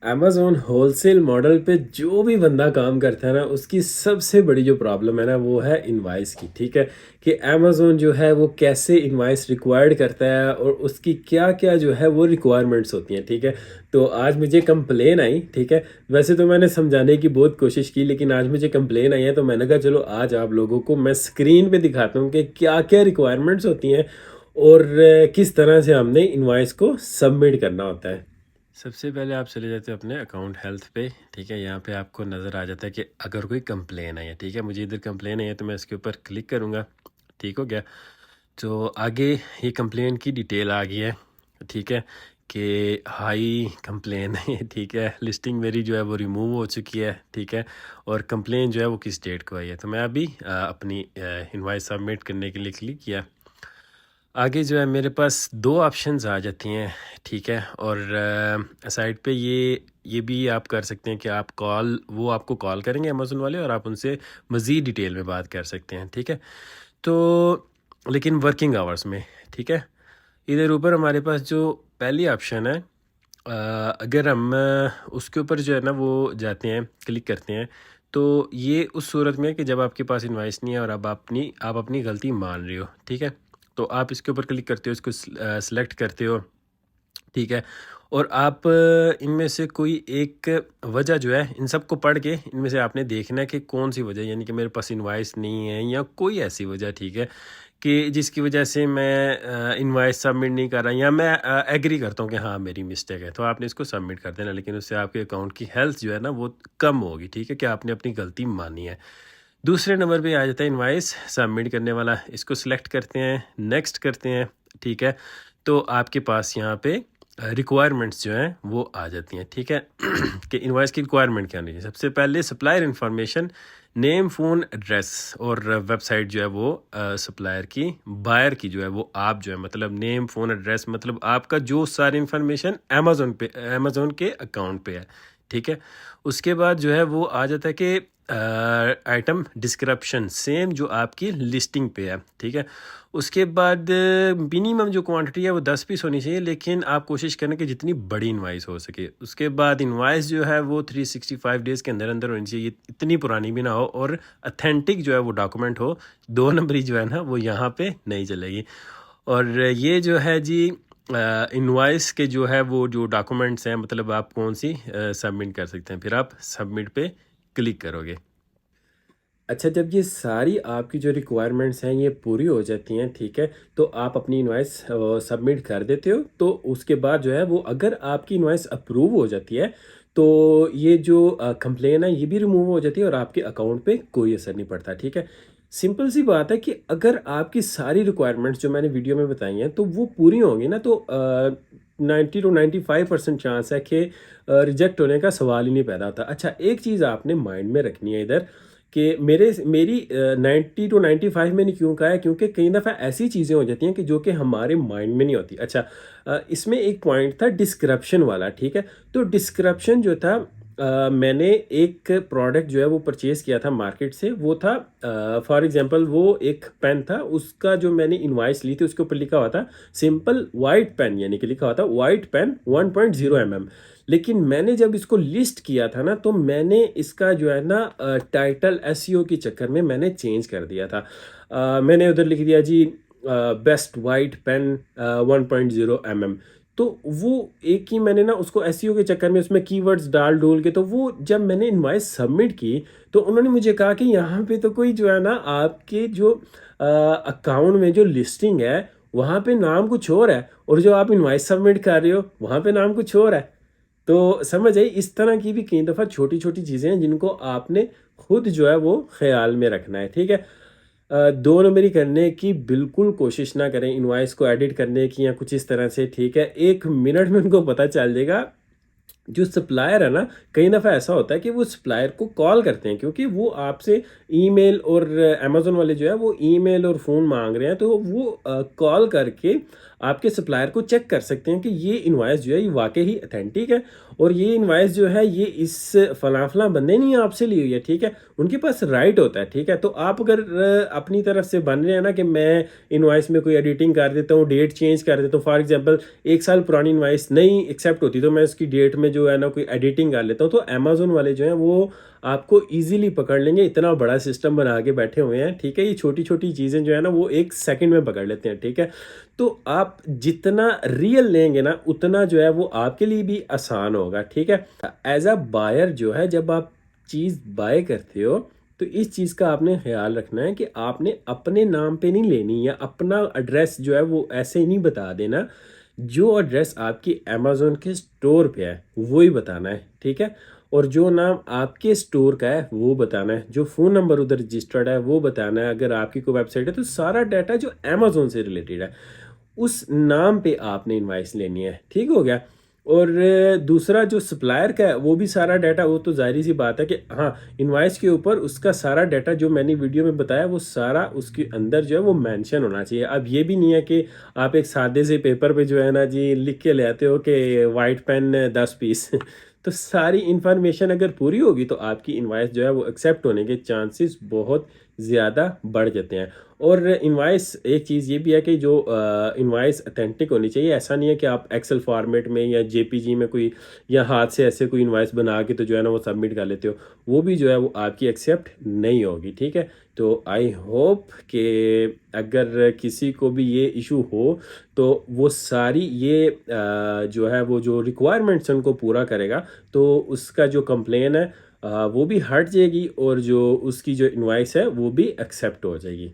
Amazon wholesale model पे जो भी बंदा काम करता है ना, उसकी सबसे बड़ी जो प्रॉब्लम है ना, वो है इनवॉइस की, ठीक है? कि अमेज़न जो है वो कैसे इनवॉइस रिक्वायर्ड करता है और उसकी क्या-क्या जो है वो रिक्वायरमेंट्स होती हैं, ठीक है? तो आज मुझे कंप्लेन आई, ठीक है? वैसे तो मैंने समझाने की बहुत कोशिश की, लेकिन आज मुझे कंप्लेन आई है, तो मैंने कहा चलो आज आप लोगों को मैं स्क्रीन पे दिखाता हूँ कि क्या-क्या रिक्वायरमेंट्स होती हैं और किस तरह से हमने इनवॉइस को सबमिट करना होता है। सबसे पहले आप चले जाते हो अपने अकाउंट हेल्थ पे, ठीक है? यहाँ पे आपको नज़र आ जाता है कि अगर कोई कंप्लेन आई है, ठीक है? मुझे इधर कंप्लेन आई है तो मैं इसके ऊपर क्लिक करूँगा, ठीक हो गया? तो आगे ये कंप्लेन की डिटेल आ गई है, ठीक है? कि हाई कंप्लेन है, ठीक है? लिस्टिंग मेरी जो है वो रिमूव हो चुकी है, ठीक है? और कंप्लेन जो है वो किस डेट को आई है। तो मैं अभी अपनी इनवॉइस सबमिट करने के लिए क्लिक किया। आगे जो है मेरे पास 2 ऑप्शंस आ जाती हैं, ठीक है? और साइड पे ये भी आप कर सकते हैं कि आप वो आपको कॉल करेंगे अमेज़न वाले और आप उनसे मज़ीद डिटेल में बात कर सकते हैं, ठीक है? तो लेकिन वर्किंग आवर्स में, ठीक है? इधर ऊपर हमारे पास जो पहली ऑप्शन है, अगर हम उसके ऊपर जो है ना वो जाते हैं, क्लिक करते हैं, तो ये उस सूरत में है कि जब आपके पास इनवॉइस नहीं है और अब आप अपनी गलती मान रहे हो, ठीक है? तो आप इसके ऊपर क्लिक करते हो, इसको सेलेक्ट करते हो, ठीक है? और आप इनमें से कोई एक वजह जो है, इन सबको पढ़ के इनमें से आपने देखना है कि कौन सी वजह, यानी कि मेरे पास इनवॉइस नहीं है या कोई ऐसी वजह, ठीक है? कि जिसकी वजह से मैं इनवॉइस सबमिट नहीं कर रहा या मैं एग्री करता हूँ कि हाँ मेरी मिस्टेक है, तो आपने इसको सबमिट कर देना, लेकिन उससे आपके अकाउंट की हेल्थ जो है ना वो कम होगी, ठीक है? कि आपने अपनी गलती मानी है। दूसरे नंबर पे आ जाता है इनवॉइस सबमिट करने वाला, इसको सिलेक्ट करते हैं, नेक्स्ट करते हैं, ठीक है? तो आपके पास यहाँ पे रिक्वायरमेंट्स जो हैं वो आ जाती हैं, ठीक है? कि इनवॉइस की रिक्वायरमेंट क्या होनी है। सबसे पहले supplier information, name, phone, address और वेबसाइट जो है वो सप्लायर की, बायर की जो है वो आप जो है, मतलब नेम, फ़ोन, एड्रेस, मतलब आपका जो सारी इन्फॉर्मेशन अमेज़न के अकाउंट पे है, ठीक है? उसके बाद जो है वो आ जाता है कि आइटम डिस्क्रिप्शन सेम जो आपकी लिस्टिंग पे है, ठीक है? उसके बाद मिनिमम जो क्वांटिटी है वो 10 पीस होनी चाहिए, लेकिन आप कोशिश करें कि जितनी बड़ी इनवॉइस हो सके। उसके बाद इनवॉइस जो है वो 365 डेज़ के अंदर अंदर होनी चाहिए, इतनी पुरानी भी ना हो, और अथेंटिक जो है वो डॉक्यूमेंट हो। 2 नंबरी जो है ना वो यहाँ पे नहीं चलेगी। और ये जो है जी इनवॉइस के जो है वो जो डॉक्यूमेंट्स हैं, मतलब आप कौन सी सबमिट कर सकते हैं, फिर आप सबमिट पे क्लिक करोगे। अच्छा, जब ये सारी आपकी जो रिक्वायरमेंट्स हैं ये पूरी हो जाती हैं, ठीक है? तो आप अपनी इनवॉइस सबमिट कर देते हो, तो उसके बाद जो है वो अगर आपकी इनवॉइस अप्रूव हो जाती है, तो ये जो कंप्लेन है ये भी रिमूव हो जाती है और आपके अकाउंट पे कोई असर नहीं पड़ता, ठीक है? सिंपल सी बात है कि अगर आपकी सारी रिक्वायरमेंट्स जो मैंने वीडियो में बताई हैं, तो वो पूरी होंगी ना, तो 90 टू 95% चांस है कि रिजेक्ट होने का सवाल ही नहीं पैदा होता। अच्छा, एक चीज़ आपने माइंड में रखनी है इधर, कि मेरी 90 टू 95 मैंने क्यों कहा है, क्योंकि कई दफ़ा ऐसी चीज़ें हो जाती हैं कि जो कि हमारे माइंड में नहीं होती। अच्छा, इसमें एक पॉइंट था डिस्क्रिप्शन वाला, ठीक है? तो डिस्क्रिप्शन जो था, मैंने एक प्रोडक्ट जो है वो परचेज़ किया था मार्केट से, वो था फॉर एग्ज़ाम्पल वो एक पेन था, उसका जो मैंने इनवॉइस ली थी उसके ऊपर लिखा हुआ था सिंपल व्हाइट पेन, यानी कि लिखा हुआ था व्हाइट पेन 1.0 mm। लेकिन मैंने जब इसको लिस्ट किया था ना, तो मैंने इसका जो है ना टाइटल एसईओ के चक्कर में मैंने चेंज कर दिया था। मैंने उधर लिख दिया जी बेस्ट वाइट पेन 1.0 mm। तो वो एक ही मैंने ना उसको एसईओ के चक्कर में उसमें कीवर्ड्स डाल डूल के, तो वो जब मैंने इनवॉइस सबमिट की, तो उन्होंने मुझे कहा कि यहाँ पे तो कोई जो है ना आपके जो अकाउंट में जो लिस्टिंग है वहाँ पे नाम कुछ और है, और जो आप इनवॉइस सबमिट कर रहे हो वहाँ पे नाम कुछ और है। तो समझ आई, इस तरह की भी कई दफ़ा छोटी-छोटी चीज़ें हैं जिनको आपने खुद जो है वो ख़्याल में रखना है, ठीक है? 2 नंबरी करने की बिल्कुल कोशिश ना करें, इनवॉइस को एडिट करने की या कुछ इस तरह से, ठीक है? 1 मिनट में उनको पता चल जाएगा। जो सप्लायर है ना, कई दफ़ा ऐसा होता है कि वो सप्लायर को कॉल करते हैं, क्योंकि वो आपसे ईमेल और अमेज़न वाले जो है वो ईमेल और फ़ोन माँग रहे हैं, तो वो कॉल करके आपके सप्लायर को चेक कर सकते हैं कि ये इनवॉइस जो है ये वाक़ई ही ऑथेंटिक है और ये इनवॉइस जो है ये इस फलाँ-फलाँ बंदे ने आपसे ली हुई है, ठीक है? उनके पास राइट होता है, ठीक है? तो आप अगर अपनी तरफ से बन रहे हैं ना कि मैं इनवॉइस में कोई एडिटिंग कर देता हूँ, डेट चेंज कर देता हूँ, फॉर एग्ज़ाम्पल 1 साल पुरानी इनवॉइस नहीं एक्सेप्ट होती तो मैं उसकी डेट में जो है ना कोई एडिटिंग कर लेता हूँ, तो अमेज़न वाले जो हैं वो आपको ईज़िली पकड़ लेंगे, इतना बड़ा सिस्टम बना के बैठे हुए हैं, ठीक है? ये छोटी-छोटी चीज़ें जो है ना वो 1 सेकंड में पकड़ लेते हैं, ठीक है? तो आप जितना रियल लेंगे ना उतना जो है वो आपके लिए भी आसान होगा, ठीक है? एज़ अ बायर जो है जब आप चीज़ बाय करते हो तो इस चीज़ का आपने ख़्याल रखना है कि आपने अपने नाम पे नहीं लेनी या अपना एड्रेस जो है वो ऐसे ही नहीं बता देना। जो एड्रेस आपकी अमेज़न के स्टोर पे है वो ही बताना है, ठीक है? और जो नाम आपके स्टोर का है वो बताना है, जो फ़ोन नंबर उधर रजिस्टर्ड है वो बताना है, अगर आपकी कोई वेबसाइट है तो सारा डाटा जो अमेज़न से रिलेटेड है उस नाम पे आपने इनवॉइस लेनी है, ठीक हो गया? और दूसरा जो सप्लायर का है वो भी सारा डाटा, वो तो ज़ाहिर सी बात है कि हाँ, इनवॉइस के ऊपर उसका सारा डाटा जो मैंने वीडियो में बताया वो सारा उसके अंदर जो है वो मेंशन होना चाहिए। अब ये भी नहीं है कि आप एक सादे से पेपर पे जो है ना जी लिख के ले आते हो कि व्हाइट पेन 10 पीस तो सारी इन्फॉर्मेशन अगर पूरी होगी तो आपकी इनवॉइस जो है वो एक्सेप्ट होने के चांसेस बहुत ज़्यादा बढ़ जाते हैं। और इनवॉइस एक चीज़ ये भी है कि जो इनवॉइस ऑथेंटिक होनी चाहिए, ऐसा नहीं है कि आप एक्सेल फॉर्मेट में या जेपीजी में कोई या हाथ से ऐसे कोई इनवॉइस बना के तो जो है ना वो सबमिट कर लेते हो, वो भी जो है वो आपकी एक्सेप्ट नहीं होगी, ठीक है? तो आई होप कि अगर किसी को भी ये इशू हो तो वो सारी ये जो है वो जो रिक्वायरमेंट्स हैं उनको पूरा करेगा तो उसका जो कंप्लेन है वो भी हट जाएगी और जो उसकी जो इनवॉइस है वो भी एक्सेप्ट हो जाएगी।